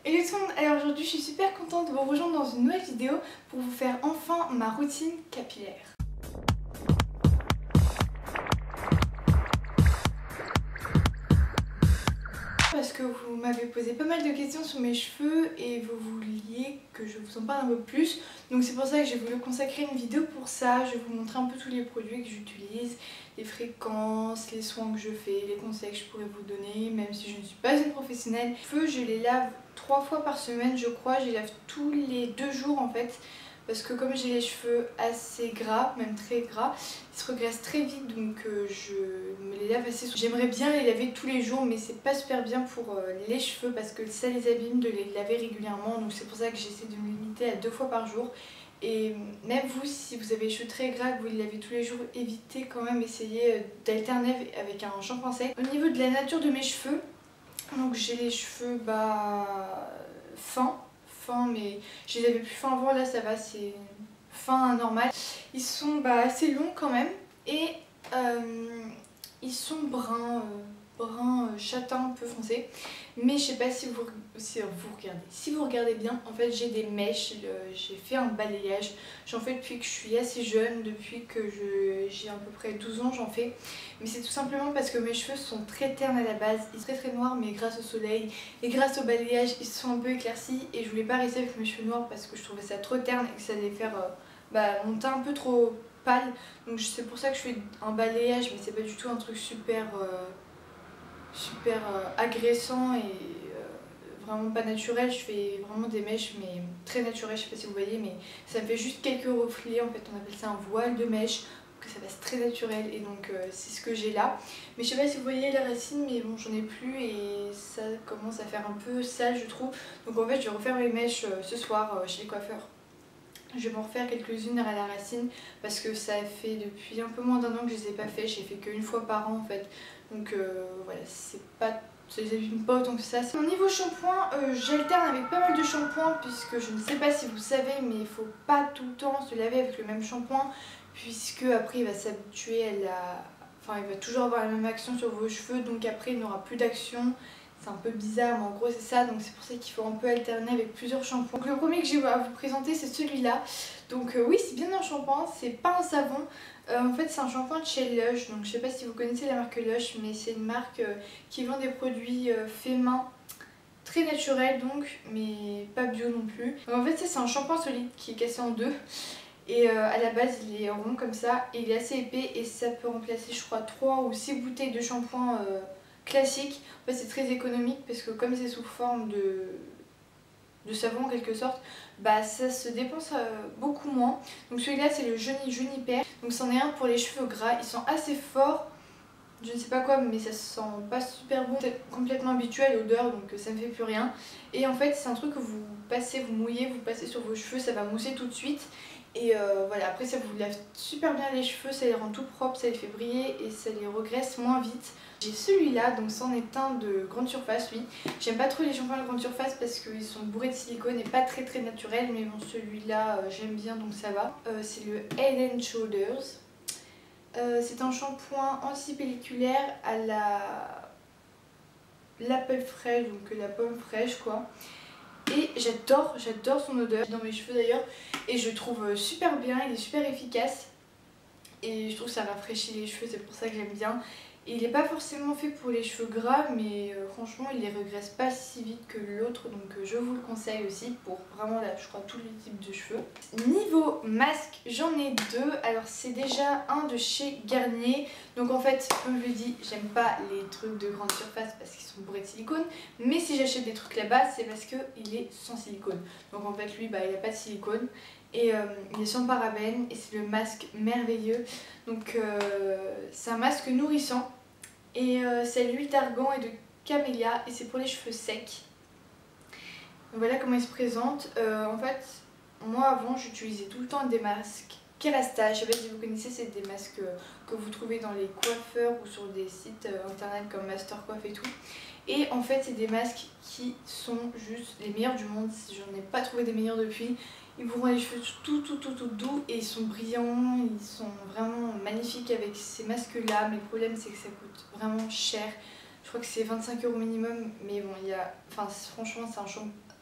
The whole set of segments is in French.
Hello tout le monde, alors aujourd'hui je suis super contente de vous rejoindre dans une nouvelle vidéo pour vous faire enfin ma routine capillaire. Parce que vous m'avez posé pas mal de questions sur mes cheveux et vous vouliez que je vous en parle un peu plus. Donc c'est pour ça que j'ai voulu consacrer une vidéo pour ça. Je vais vous montrer un peu tous les produits que j'utilise, les fréquences, les soins que je fais, les conseils que je pourrais vous donner, même si je ne suis pas une professionnelle. Les cheveux, je les lave 3 fois par semaine je crois, je les lave tous les 2 jours en fait. Parce que comme j'ai les cheveux assez gras, même très gras, ils se regraissent très vite, donc je me les lave assez souvent. J'aimerais bien les laver tous les jours, mais c'est pas super bien pour les cheveux parce que ça les abîme de les laver régulièrement. Donc c'est pour ça que j'essaie de me limiter à 2 fois par jour. Et même vous, si vous avez les cheveux très gras, que vous les lavez tous les jours, évitez quand même, essayez d'alterner avec un shampoing sec. Au niveau de la nature de mes cheveux, donc j'ai les cheveux fins, mais je les avais plus fins avant, là ça va, c'est fin normal. Ils sont assez longs quand même et ils sont bruns, châtain un peu foncé. Mais je sais pas si vous regardez. Si vous regardez bien, en fait j'ai des mèches, j'ai fait un balayage. J'en fais depuis que je suis assez jeune, depuis que j'ai à peu près 12 ans j'en fais. Mais c'est tout simplement parce que mes cheveux sont très ternes à la base, ils sont très noirs, mais grâce au soleil et grâce au balayage ils sont un peu éclaircis. Et je voulais pas rester avec mes cheveux noirs parce que je trouvais ça trop terne et que ça allait faire mon teint un peu trop pâle. Donc c'est pour ça que je fais un balayage, mais c'est pas du tout un truc super agressant et vraiment pas naturel. Je fais vraiment des mèches mais très naturelles, je sais pas si vous voyez, mais ça me fait juste quelques reflets. En fait on appelle ça un voile de mèche, que ça passe très naturel, et donc c'est ce que j'ai là. Mais je sais pas si vous voyez la racine, mais bon j'en ai plus et ça commence à faire un peu sale je trouve. Donc en fait je vais refaire mes mèches ce soir chez les coiffeurs. Je vais m'en refaire quelques-unes à la racine parce que ça fait depuis un peu moins d'1 an que je les ai pas fait. J'ai fait qu'une fois par an en fait. Donc voilà, c'est pas, ça les abîme pas autant que ça. Au niveau shampoing, j'alterne avec pas mal de shampoings puisque je ne sais pas si vous savez, mais il faut pas tout le temps se laver avec le même shampoing puisque après il va s'habituer à la... Enfin il va toujours avoir la même action sur vos cheveux, donc après il n'aura plus d'action. C'est un peu bizarre, mais en gros c'est ça, donc c'est pour ça qu'il faut un peu alterner avec plusieurs shampoings. Donc le premier que j'ai à vous présenter c'est celui-là. Donc oui, c'est bien un shampoing, c'est pas un savon. En fait c'est un shampoing de chez Lush, donc je sais pas si vous connaissez la marque Lush, mais c'est une marque qui vend des produits faits main, très naturels donc, mais pas bio non plus. Donc en fait ça c'est un shampoing solide qui est cassé en deux. Et à la base il est rond comme ça, et il est assez épais et ça peut remplacer je crois 3 ou 6 bouteilles de shampoing classique. En fait c'est très économique parce que comme c'est sous forme de savon en quelque sorte, ça se dépense beaucoup moins. Donc celui-là c'est le Juniper. Donc c'en est un pour les cheveux gras, ils sont assez forts. Je ne sais pas quoi, mais ça sent pas super bon, c'est complètement habitué à l'odeur, donc ça ne fait plus rien. Et en fait c'est un truc que vous passez, vous mouillez, vous passez sur vos cheveux, ça va mousser tout de suite. Et voilà, après ça vous lave super bien les cheveux, ça les rend tout propres, ça les fait briller et ça les regraisse moins vite. J'ai celui-là, donc c'en est un de grande surface lui. J'aime pas trop les shampoings de grande surface parce qu'ils sont bourrés de silicone et pas très naturels, mais bon celui-là j'aime bien donc ça va. C'est le Head & Shoulders. C'est un shampoing anti-pelliculaire à l'apple fraîche, donc la pomme fraîche quoi. Et j'adore son odeur dans mes cheveux d'ailleurs, et je trouve super bien, il est super efficace et je trouve que ça rafraîchit les cheveux, c'est pour ça que j'aime bien. Et il n'est pas forcément fait pour les cheveux gras, mais franchement il les regraisse pas si vite que l'autre, donc je vous le conseille aussi pour vraiment là, je crois tous les types de cheveux. Niveau masque, j'en ai deux. Alors c'est déjà un de chez Garnier, donc en fait comme je l'ai dit, j'aime pas les trucs de grande surface parce qu'ils sont bourrés de silicone, mais si j'achète des trucs là-bas c'est parce qu'il est sans silicone. Donc en fait lui il n'a pas de silicone. Et il est sans parabènes et c'est le masque merveilleux. Donc c'est un masque nourrissant et c'est à l'huile d'argan et de camélia et c'est pour les cheveux secs. Donc voilà comment il se présente. En fait moi avant j'utilisais tout le temps des masques Kerastase. Je sais pas si vous connaissez, c'est des masques que vous trouvez dans les coiffeurs ou sur des sites internet comme Mastercoif et tout. Et en fait c'est des masques qui sont juste les meilleurs du monde, j'en ai pas trouvé des meilleurs depuis. Ils vous rendent les cheveux tout doux et ils sont brillants, ils sont vraiment magnifiques avec ces masques là, mais le problème c'est que ça coûte vraiment cher. Je crois que c'est 25 € minimum, mais bon franchement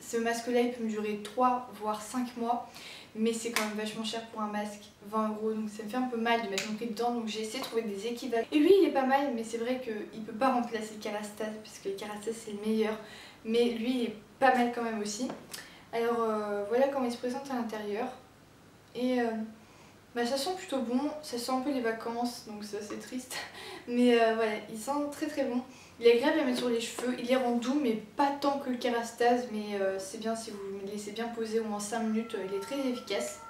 ce masque là il peut me durer 3 voire 5 mois, mais c'est quand même vachement cher pour un masque, 20 €, donc ça me fait un peu mal de mettre mon prix dedans, donc j'ai essayé de trouver des équivalents. Et lui il est pas mal, mais c'est vrai qu'il peut pas remplacer le Kérastase, puisque le Kérastase c'est le meilleur, mais lui il est pas mal quand même aussi. Alors voilà comment il se présente à l'intérieur, et bah, ça sent plutôt bon, ça sent un peu les vacances, donc ça c'est triste, mais voilà, il sent très très bon. Il est agréable à mettre sur les cheveux, il les rend doux mais pas tant que le Kérastase, mais c'est bien si vous le laissez bien poser au moins 5 minutes, il est très efficace.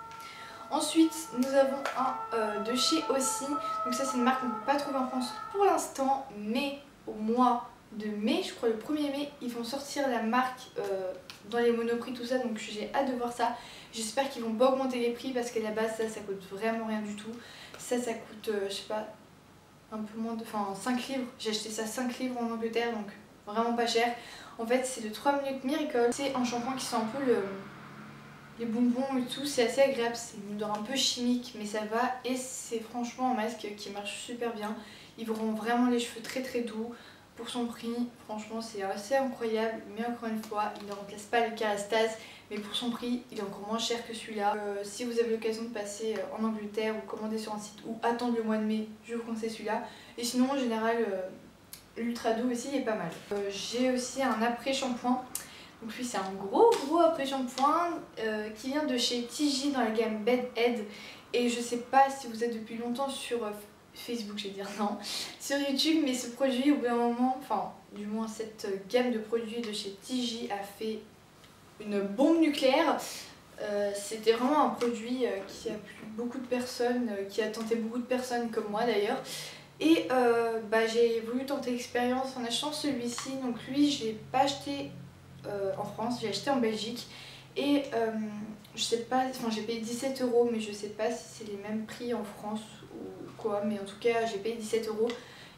Ensuite nous avons un de chez Aussi, donc ça c'est une marque qu'on ne peut pas trouver en France pour l'instant, mais au mois de mai, je crois le 1er mai, ils vont sortir la marque dans les Monoprix tout ça, donc j'ai hâte de voir ça. J'espère qu'ils vont pas augmenter les prix parce qu'à la base ça coûte vraiment rien du tout. Ça coûte je sais pas, un peu moins de... enfin 5 livres, j'ai acheté ça 5 livres en Angleterre, donc vraiment pas cher. En fait c'est le 3 minutes Miracle, c'est un shampoing qui sent un peu les bonbons et tout, c'est assez agréable, c'est une odeur un peu chimique mais ça va, et c'est franchement un masque qui marche super bien. Il vous rend vraiment les cheveux très très doux. Pour son prix, franchement c'est assez incroyable, mais encore une fois il ne remplace pas le Kérastase, mais pour son prix il est encore moins cher que celui-là. Si vous avez l'occasion de passer en Angleterre ou commander sur un site ou attendre le mois de mai, je vous conseille celui-là. Et sinon en général l'Ultra Doux aussi est pas mal. J'ai aussi un après-shampoing, donc lui c'est un gros après-shampoing qui vient de chez TJ dans la gamme Bed Head, et je sais pas si vous êtes depuis longtemps sur Facebook, je vais dire non, sur YouTube, mais ce produit au bout d'un moment, enfin du moins cette gamme de produits de chez TJ a fait une bombe nucléaire. C'était vraiment un produit qui a plu beaucoup de personnes, qui a tenté beaucoup de personnes comme moi d'ailleurs, et bah, j'ai voulu tenter l'expérience en achetant celui-ci. Donc lui je l'ai pas acheté en France, j'ai acheté en Belgique, et je sais pas, enfin j'ai payé 17 €, mais je sais pas si c'est les mêmes prix en France ou quoi, mais en tout cas j'ai payé 17 €,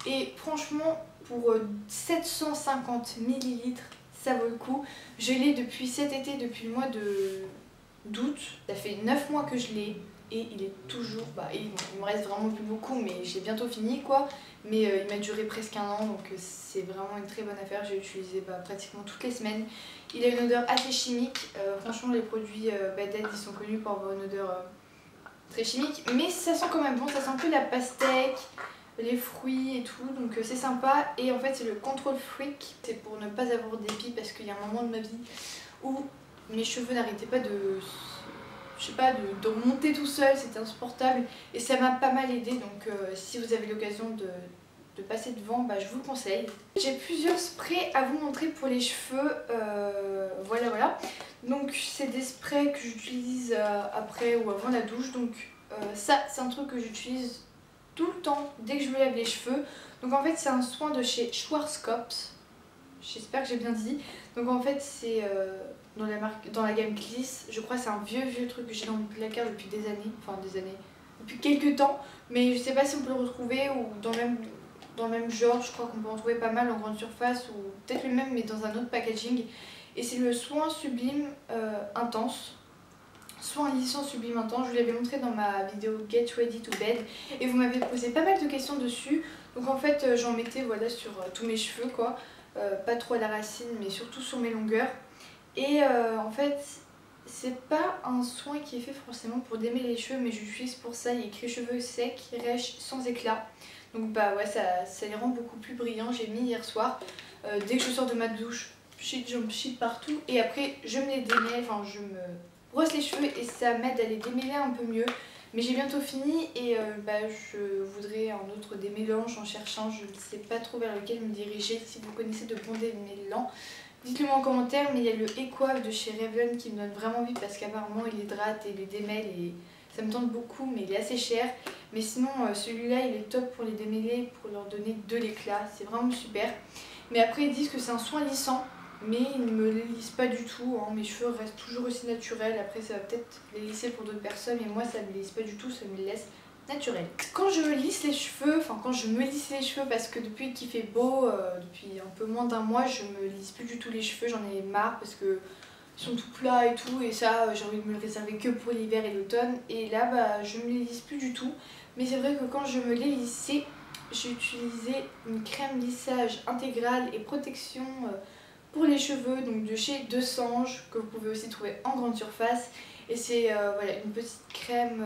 et franchement pour 750 ml ça vaut le coup. Je l'ai depuis cet été, depuis le mois d'août, ça fait 9 mois que je l'ai, et il est toujours, bah, il me reste vraiment plus beaucoup, mais j'ai bientôt fini quoi, mais il m'a duré presque un an, donc c'est vraiment une très bonne affaire. J'ai utilisé pratiquement toutes les semaines. Il a une odeur assez chimique, franchement les produits Bed Head ils sont connus pour avoir une odeur très chimique, mais ça sent quand même bon, ça sent un peu la pastèque, les fruits et tout, donc c'est sympa. Et en fait c'est le Control Freak, c'est pour ne pas avoir d'épis, parce qu'il y a un moment de ma vie où mes cheveux n'arrêtaient pas de... je sais pas, de remonter tout seul, c'était insupportable, et ça m'a pas mal aidé, donc si vous avez l'occasion de passer devant, bah, je vous le conseille. J'ai plusieurs sprays à vous montrer pour les cheveux, voilà. Donc c'est des sprays que j'utilise après ou avant la douche, donc ça c'est un truc que j'utilise tout le temps dès que je me lave les cheveux. Donc en fait c'est un soin de chez Schwarzkopf, j'espère que j'ai bien dit. Donc en fait c'est dans la gamme Gliss, je crois que c'est un vieux truc que j'ai dans mon placard depuis des années, enfin des années, depuis quelques temps, mais je sais pas si on peut le retrouver ou dans le même genre. Je crois qu'on peut en trouver pas mal en grande surface, ou peut-être le même mais dans un autre packaging. Et c'est le soin sublime intense, soin lissant sublime intense. Je vous l'avais montré dans ma vidéo Get Ready to Bed et vous m'avez posé pas mal de questions dessus. Donc en fait j'en mettais voilà sur tous mes cheveux quoi, pas trop à la racine mais surtout sur mes longueurs. Et en fait c'est pas un soin qui est fait forcément pour démêler les cheveux, mais j'utilise pour ça. Il y a écrit cheveux secs, rêches, sans éclat. Donc bah ouais, ça les rend beaucoup plus brillants. J'ai mis hier soir, dès que je sors de ma douche, je me chie partout, et après je me les démêle, enfin je me brosse les cheveux et ça m'aide à les démêler un peu mieux. Mais j'ai bientôt fini, et bah, je voudrais un autre démêlant. En cherchant, je ne sais pas trop vers lequel me diriger. Si vous connaissez de bons démêlants, dites-le moi en commentaire. Mais il y a le Equave de chez Revlon qui me donne vraiment envie, parce qu'apparemment il hydrate et les démêle, et ça me tente beaucoup, mais il est assez cher. Mais sinon celui-là il est top pour les démêler, pour leur donner de l'éclat, c'est vraiment super. Mais après ils disent que c'est un soin lissant, mais ils ne me les lissent pas du tout, hein. Mes cheveux restent toujours aussi naturels. Après ça va peut-être les lisser pour d'autres personnes, mais moi ça ne me lisse pas du tout, ça me les laisse naturels. Quand je me lisse les cheveux, enfin quand je me lisse les cheveux, parce que depuis qu'il fait beau, depuis un peu moins d'un mois, je me lisse plus du tout les cheveux, j'en ai marre parce que ils sont tout plats et tout, et ça j'ai envie de me le réserver que pour l'hiver et l'automne. Et là bah je me les lisse plus du tout, mais c'est vrai que quand je me les lissais, j'ai utilisé une crème lissage intégrale et protection pour les cheveux, donc de chez Desange, que vous pouvez aussi trouver en grande surface. Et c'est voilà, une petite crème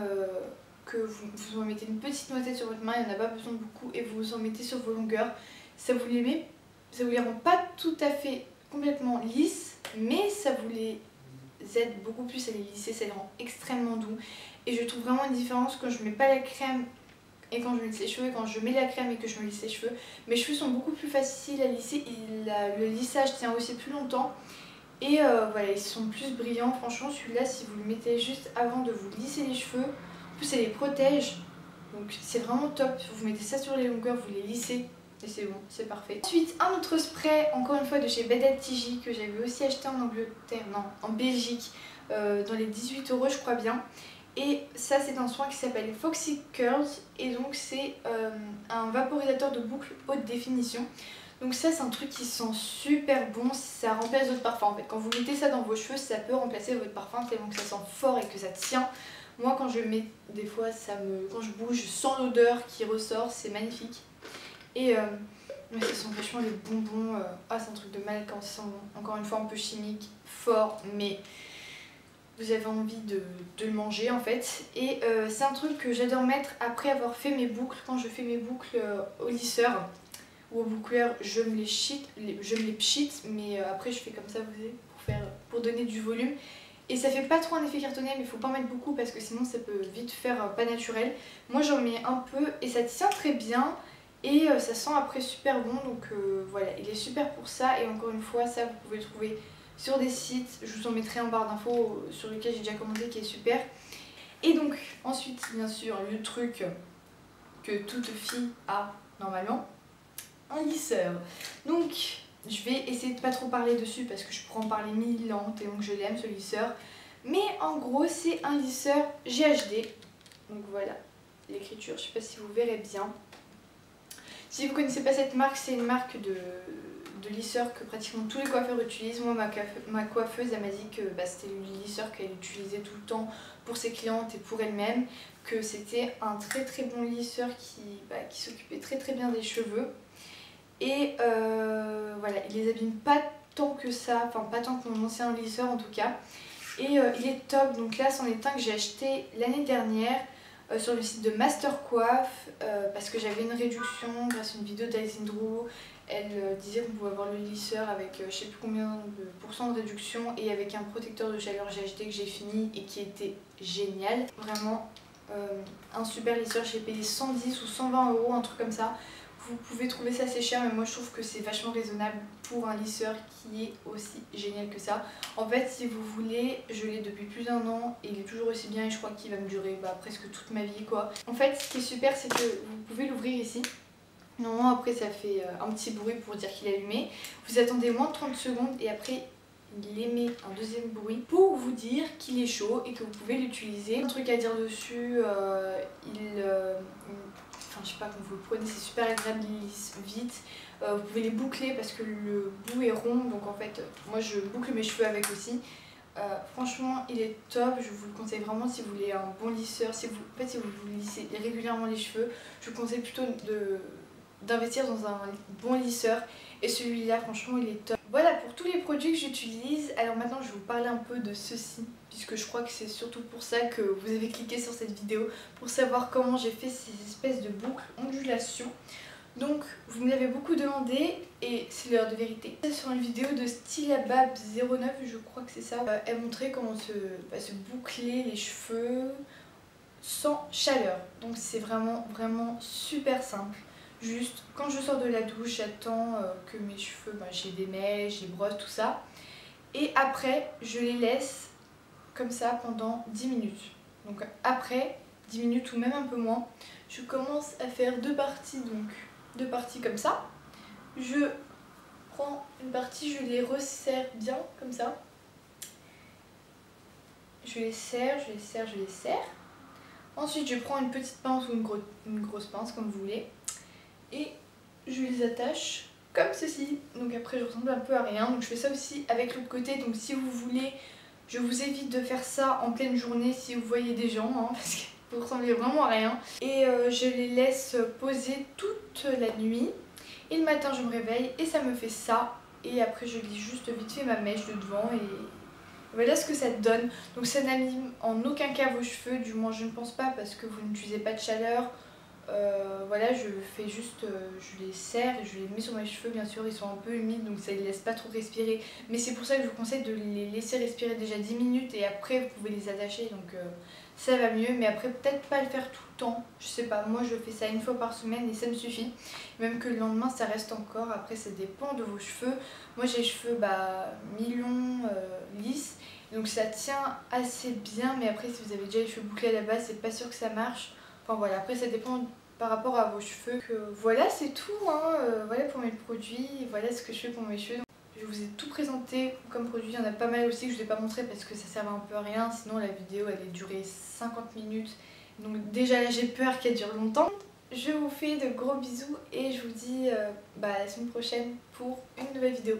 que vous en mettez une petite noisette sur votre main, il n'y en a pas besoin de beaucoup, et vous en mettez sur vos longueurs. Ça vous les rend pas tout à fait complètement lisses, mais ça vous les aide beaucoup plus à les lisser, ça les rend extrêmement doux. Et je trouve vraiment une différence quand je mets pas la crème et quand je me lisse les cheveux, et quand je mets la crème et que je me lisse les cheveux. Mes cheveux sont beaucoup plus faciles à lisser, et le lissage tient aussi plus longtemps. Et voilà, ils sont plus brillants. Franchement, celui-là, si vous le mettez juste avant de vous lisser les cheveux, en plus ça les protège, donc c'est vraiment top. Vous mettez ça sur les longueurs, vous les lissez et c'est bon, c'est parfait. Ensuite, un autre spray, encore une fois de chez Bed TJ, que j'avais aussi acheté en Angleterre, non, en Belgique, dans les 18 € je crois bien. Et ça, c'est un soin qui s'appelle Foxy Curls, et donc c'est un vaporisateur de boucle haute définition. Donc ça, c'est un truc qui sent super bon, ça remplace votre parfum en fait. Quand vous mettez ça dans vos cheveux, ça peut remplacer votre parfum tellement que ça sent fort et que ça tient. Moi, quand je mets, des fois, quand je bouge, je sens l'odeur qui ressort, c'est magnifique. Et ça sent vachement les bonbons. Ah, c'est un truc de mal quand ça sent bon. Encore une fois, un peu chimique, fort, mais vous avez envie de le manger en fait. Et c'est un truc que j'adore mettre après avoir fait mes boucles. Quand je fais mes boucles au lisseur ou au boucleur, je me les pchite, mais après je fais comme ça, vous voyez, pour donner du volume. Et ça fait pas trop un effet cartonné, mais il faut pas en mettre beaucoup parce que sinon ça peut vite faire pas naturel. Moi j'en mets un peu et ça tient très bien. Et ça sent après super bon, donc voilà, il est super pour ça. Et encore une fois, ça vous pouvez le trouver sur des sites, je vous en mettrai en barre d'infos sur lequel j'ai déjà commandé, qui est super. Et donc ensuite, bien sûr, le truc que toute fille a normalement, un lisseur. Donc je vais essayer de pas trop parler dessus parce que je pourrais en parler 1000 ans tellement que je l'aime ce lisseur. Mais en gros, c'est un lisseur GHD. Donc voilà l'écriture, je sais pas si vous verrez bien. Si vous ne connaissez pas cette marque, c'est une marque de lisseur que pratiquement tous les coiffeurs utilisent. Moi, ma coiffeuse, elle m'a dit que c'était le lisseur qu'elle utilisait tout le temps pour ses clientes et pour elle-même, que c'était un très très bon lisseur qui s'occupait très très bien des cheveux. Et voilà, il les abîme pas tant que ça, enfin pas tant que mon ancien lisseur en tout cas. Et il est top, donc là c'en est un que j'ai acheté l'année dernière. Sur le site de Mastercoiffe parce que j'avais une réduction grâce à une vidéo d'Alison Drew. Elle disait qu'on pouvait avoir le lisseur avec je sais plus combien de pourcents de réduction et avec un protecteur de chaleur GHD que j'ai fini et qui était génial. Vraiment un super lisseur, j'ai payé 110 ou 120 €, un truc comme ça. Vous pouvez trouver ça assez cher, mais moi je trouve que c'est vachement raisonnable pour un lisseur qui est aussi génial que ça. En fait, si vous voulez, je l'ai depuis plus d'1 an et il est toujours aussi bien et je crois qu'il va me durer presque toute ma vie quoi. En fait, ce qui est super, c'est que vous pouvez l'ouvrir ici. Normalement après ça fait un petit bruit pour dire qu'il est allumé. Vous attendez moins de 30 secondes et après il émet un deuxième bruit pour vous dire qu'il est chaud et que vous pouvez l'utiliser. Un truc à dire dessus, enfin je sais pas, quand vous le prenez c'est super agréable, il lisse vite. Vous pouvez les boucler parce que le bout est rond, donc en fait moi je boucle mes cheveux avec aussi. Franchement il est top, je vous le conseille vraiment si vous voulez un bon lisseur. Si vous vous lissez régulièrement les cheveux, je vous conseille plutôt d'investir dans un bon lisseur. Et celui-là franchement il est top. Voilà pour tous les produits que j'utilise. Alors maintenant je vais vous parler un peu de ceci, puisque je crois que c'est surtout pour ça que vous avez cliqué sur cette vidéo, pour savoir comment j'ai fait ces espèces de boucles ondulation. Donc vous me l'avez beaucoup demandé et c'est l'heure de vérité. Sur une vidéo de Stylabab09, je crois que c'est ça, elle montrait comment se boucler les cheveux sans chaleur. Donc c'est vraiment super simple. Juste quand je sors de la douche, j'attends que mes cheveux, j'ai des mèches, j'ai brosse, tout ça. Et après je les laisse comme ça pendant 10 minutes. Donc après 10 minutes ou même un peu moins, je commence à faire deux parties, donc deux parties comme ça. Je prends une partie, je les resserre bien comme ça. Je les serre, je les serre, je les serre. Ensuite je prends une petite pince ou une grosse pince comme vous voulez. Et je les attache comme ceci. Donc après je ressemble un peu à rien. Donc je fais ça aussi avec l'autre côté. Donc si vous voulez, je vous évite de faire ça en pleine journée si vous voyez des gens, hein, parce que vous ressemblez vraiment à rien. Et je les laisse poser toute la nuit. Et le matin je me réveille et ça me fait ça. et après je lisse juste vite fait ma mèche de devant et voilà ce que ça donne. Donc ça n'abîme en aucun cas vos cheveux, du moins je ne pense pas parce que vous n'utilisez pas de chaleur. Voilà, je fais juste, je les serre et je les mets sur mes cheveux, bien sûr ils sont un peu humides donc ça ne les laisse pas trop respirer, mais c'est pour ça que je vous conseille de les laisser respirer déjà 10 minutes et après vous pouvez les attacher, donc ça va mieux, mais après peut-être pas le faire tout le temps, je sais pas, moi je fais ça une fois par semaine et ça me suffit, même que le lendemain ça reste encore, après ça dépend de vos cheveux. Moi j'ai les cheveux mi-longs, lisses, donc ça tient assez bien, mais après si vous avez déjà les cheveux bouclés à la base c'est pas sûr que ça marche. Enfin voilà, après ça dépend par rapport à vos cheveux. Voilà, c'est tout, hein. Voilà pour mes produits, voilà ce que je fais pour mes cheveux. Donc, je vous ai tout présenté comme produit, il y en a pas mal aussi que je ne vous ai pas montré parce que ça servait un peu à rien, sinon la vidéo elle est durée 50 minutes. Donc déjà là j'ai peur qu'elle dure longtemps. Je vous fais de gros bisous et je vous dis à la semaine prochaine pour une nouvelle vidéo.